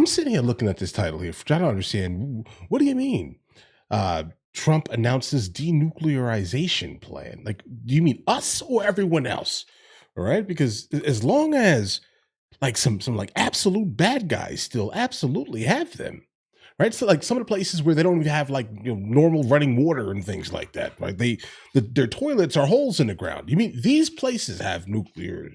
I'm sitting here looking at this title here, trying to understand, what do you mean? Trump announces denuclearization plan. Like, do you mean us or everyone else? All right, because as long as like some like absolute bad guys still absolutely have them, right? So like some of the places where they don't even have like normal running water and things like that, right? Their toilets are holes in the ground. You mean these places have nuclear,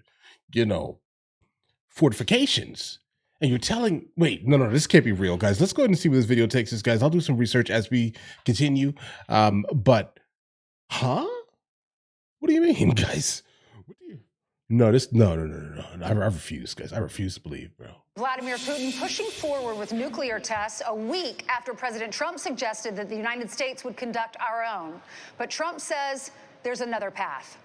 fortifications? And you're telling, wait, no, this can't be real, guys. Let's go ahead and see where this video takes us, guys. I'll do some research as we continue. But, what do you mean, guys? What do you? No. I refuse, guys. I refuse to believe, bro. Vladimir Putin pushing forward with nuclear tests a week after President Trump suggested that the United States would conduct our own. But Trump says there's another path.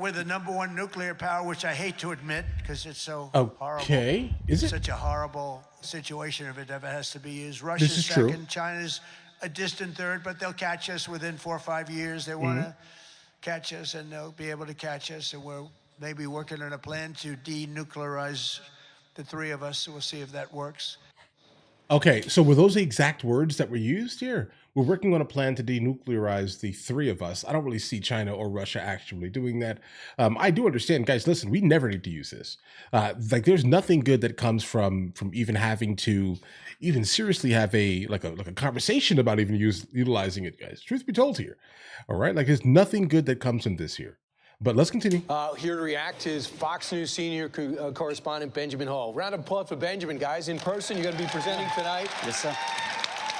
We're the #1 nuclear power, which I hate to admit because it's so horrible. Okay, is it? Such a horrible situation if it ever has to be used. Russia's second, true. China's a distant third, but they'll catch us within 4 or 5 years. They want to catch us, and they'll be able to catch us, and we're maybe working on a plan to denuclearize the three of us. So we'll see if that works. Okay, so were those the exact words that were used here? We're working on a plan to denuclearize the three of us. I don't really see China or Russia actually doing that. I do understand, guys, listen, we never need to use this. Like there's nothing good that comes from even having to even seriously have a conversation about even utilizing it, guys. Truth be told here. All right, like there's nothing good that comes from this here. But let's continue. Here to react is Fox News senior correspondent Benjamin Hall. Round of applause for Benjamin, guys. In person, you're going to be presenting tonight. Yes, sir.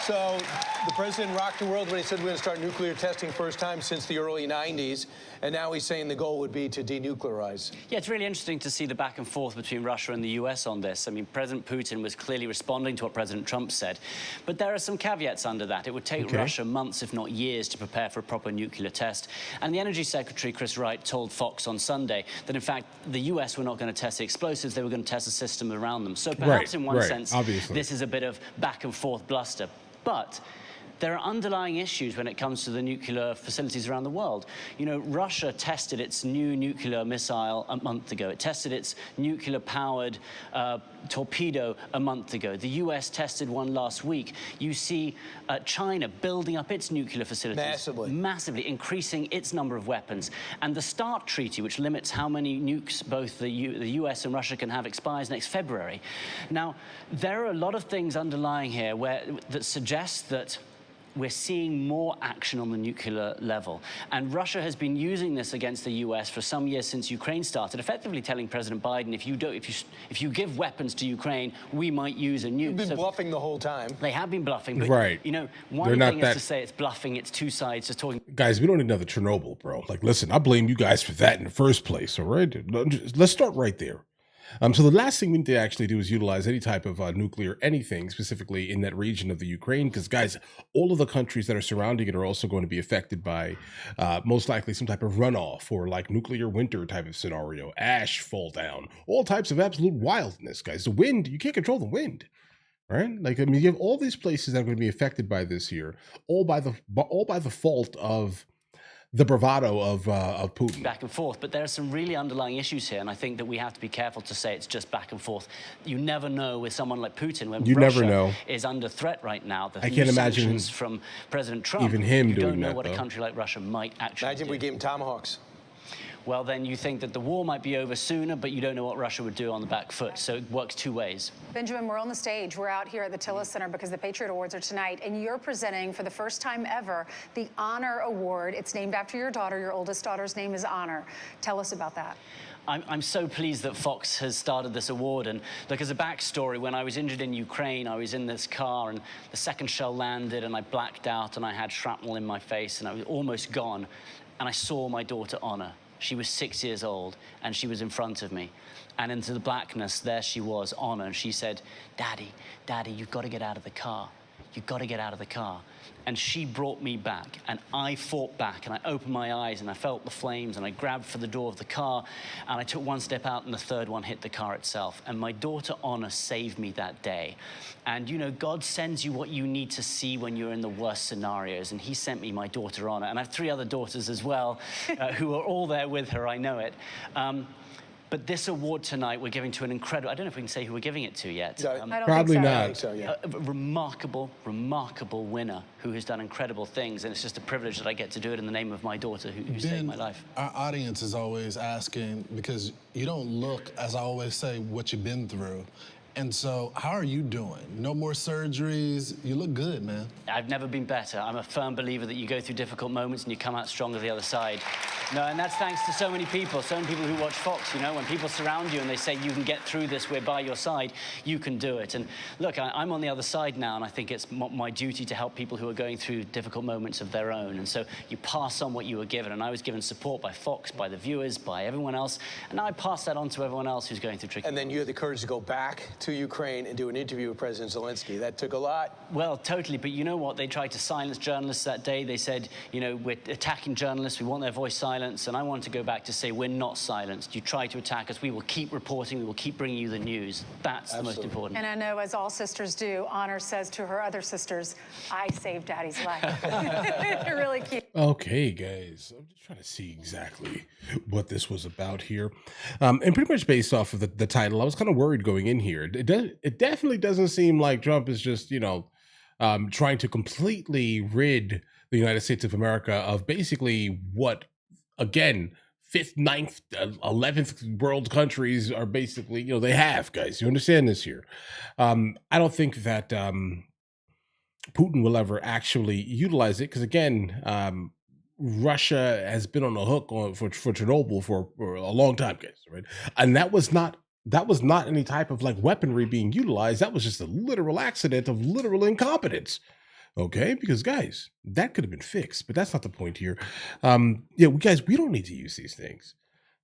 So the president rocked the world when he said we're going to start nuclear testing first time since the early 90s. And now he's saying the goal would be to denuclearize. Yeah, it's really interesting to see the back and forth between Russia and the US on this. I mean, President Putin was clearly responding to what President Trump said. But there are some caveats under that. It would take Russia months, if not years, to prepare for a proper nuclear test. And the Energy Secretary, Chris Wright, told Fox on Sunday that, in fact, the US were not going to test the explosives. They were going to test the system around them. So perhaps in one sense, this is a bit of back and forth bluster. But there are underlying issues when it comes to the nuclear facilities around the world. You know, Russia tested its new nuclear missile a month ago. It tested its nuclear-powered torpedo a month ago. The US tested one last week. You see China building up its nuclear facilities. Massively, increasing its number of weapons. And the START treaty, which limits how many nukes both the US and Russia can have, expires next February. Now, there are a lot of things underlying here that suggest that we're seeing more action on the nuclear level. And Russia has been using this against the US for some years since Ukraine started, effectively telling President Biden, if you give weapons to Ukraine, we might use a nuke. You've been bluffing the whole time. They have been bluffing, but you know, one thing is to say it's bluffing, it's two sides just talking. Guys, we don't need another Chernobyl, bro. Like, listen, I blame you guys for that in the first place, all right? Let's start right there. So the last thing we need to actually do is utilize any type of nuclear anything, specifically in that region of the Ukraine, because, guys, all of the countries that are surrounding it are also going to be affected by most likely some type of runoff or like nuclear winter type of scenario, ash fall down, all types of absolute wildness, guys. The wind, you can't control the wind, right? Like, I mean, you have all these places that are going to be affected by this here, all by the fault of the bravado of Putin. Back and forth, but there are some really underlying issues here, and I think that we have to be careful to say it's just back and forth. You never know with someone like Putin when Russia is under threat right now. I can't imagine from President Trump. Even him doing that. You don't know what a country like Russia might actually Imagine we gave him tomahawks. Well, then you think that the war might be over sooner, but you don't know what Russia would do on the back foot. So it works two ways. Benjamin, we're on the stage. We're out here at the Tillis Center because the Patriot Awards are tonight, and you're presenting for the first time ever the Honor Award. It's named after your daughter. Your oldest daughter's name is Honor. Tell us about that. I'm so pleased that Fox has started this award. And look, as a backstory, when I was injured in Ukraine, I was in this car and the second shell landed and I blacked out and I had shrapnel in my face and I was almost gone. And I saw my daughter Honor. She was 6 years old and she was in front of me. And into the blackness, there she was, Honor. And she said, Daddy, Daddy, you've got to get out of the car. You've got to get out of the car. And she brought me back, and I fought back, and I opened my eyes, and I felt the flames, and I grabbed for the door of the car, and I took one step out, and the third one hit the car itself. And my daughter, Honor, saved me that day. And, you know, God sends you what you need to see when you're in the worst scenarios, and he sent me my daughter, Honor. And I have 3 other daughters as well, who are all there with her, I know it. But this award tonight we're giving to an incredible, I don't know if we can say who we're giving it to yet. No, I don't Probably think so. not. I think so, yeah. A remarkable, remarkable winner who has done incredible things, and it's just a privilege that I get to do it in the name of my daughter who saved my life. Our audience is always asking, because you don't look, as I always say, what you've been through. And so, how are you doing? No more surgeries. You look good, man. I've never been better. I'm a firm believer that you go through difficult moments and you come out stronger the other side. No, and that's thanks to so many people who watch Fox, you know, when people surround you and they say, you can get through this, we're by your side, you can do it. And look, I'm on the other side now, and I think it's my duty to help people who are going through difficult moments of their own. And so you pass on what you were given, and I was given support by Fox, by the viewers, by everyone else, and now I pass that on to everyone else who's going through tricky. And then you had the courage to go back to Ukraine and do an interview with President Zelensky. That took a lot. Well, totally, but you know what? They tried to silence journalists that day. They said, you know, we're attacking journalists, we want their voice silenced, and I wanted to go back to say, we're not silenced. You try to attack us, we will keep reporting, we will keep bringing you the news. That's the most important. And I know, as all sisters do, Honor says to her other sisters, I saved Daddy's life. Really cute. Okay, guys, I'm just trying to see exactly what this was about here. And pretty much based off of the title, I was kind of worried going in here. It definitely doesn't seem like Trump is just, you know, trying to completely rid the United States of America of basically what, again, 5th, 9th, 11th world countries are basically, you know, they have, guys. You understand this here. I don't think that Putin will ever actually utilize it because, again, Russia has been on the hook for Chernobyl for a long time, guys, right? And that was not any type of like weaponry being utilized. That was just a literal accident of literal incompetence. Okay, because guys, that could have been fixed, but that's not the point here. Yeah, guys, we don't need to use these things.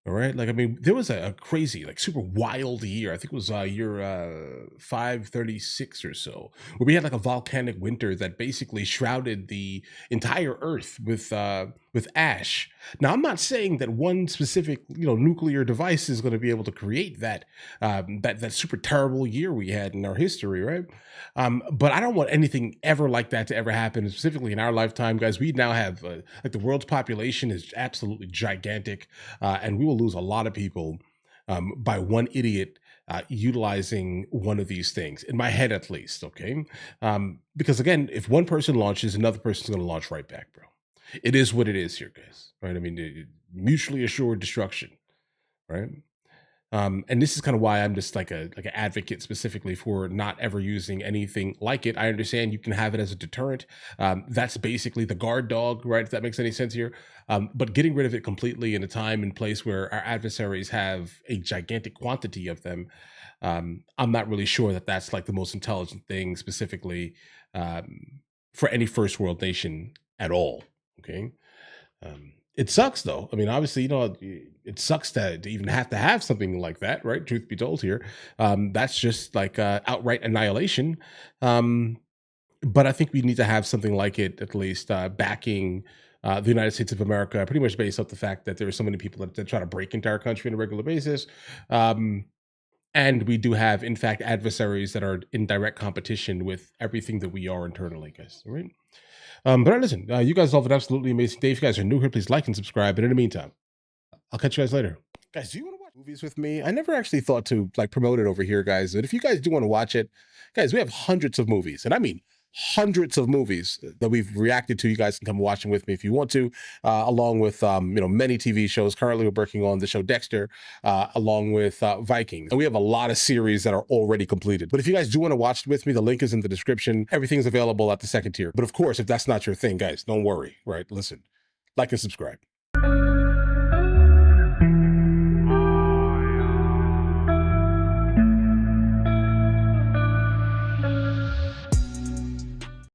All right, like I mean, there was a crazy, like super wild year. I think it was year 536 or so, where we had like a volcanic winter that basically shrouded the entire Earth with ash. Now, I'm not saying that one specific, you know, nuclear device is going to be able to create that that super terrible year we had in our history, right? But I don't want anything ever like that to ever happen, specifically in our lifetime, guys. We now have like the world's population is absolutely gigantic, and we will lose a lot of people by one idiot utilizing one of these things, in my head at least, okay? Because again, if one person launches, another person's going to launch right back, bro. It is what it is here, guys, right? I mean, mutually assured destruction, right? And this is kind of why I'm just like an advocate specifically for not ever using anything like it. I understand you can have it as a deterrent. That's basically the guard dog, right? If that makes any sense here. But getting rid of it completely in a time and place where our adversaries have a gigantic quantity of them, I'm not really sure that that's like the most intelligent thing specifically for any first world nation at all. Okay. It sucks though. I mean, obviously, you know, it sucks to even have to have something like that, right? Truth be told here. That's just like outright annihilation. But I think we need to have something like it, at least backing the United States of America, pretty much based off the fact that there are so many people that try to break into our country on a regular basis. And we do have, in fact, adversaries that are in direct competition with everything that we are internally, guys. All right. But listen, you guys have an absolutely amazing day. If you guys are new here, please like and subscribe. And in the meantime, I'll catch you guys later. Guys, do you want to watch movies with me? I never actually thought to like promote it over here, guys. But if you guys do want to watch it, guys, we have hundreds of movies. And I mean hundreds of movies that we've reacted to. You guys can come watch them with me if you want to, along with you know, many TV shows. Currently, we're working on the show Dexter, along with Vikings. And we have a lot of series that are already completed. But if you guys do want to watch it with me, the link is in the description. Everything's available at the second tier. But of course, if that's not your thing, guys, don't worry, right? Listen, like and subscribe.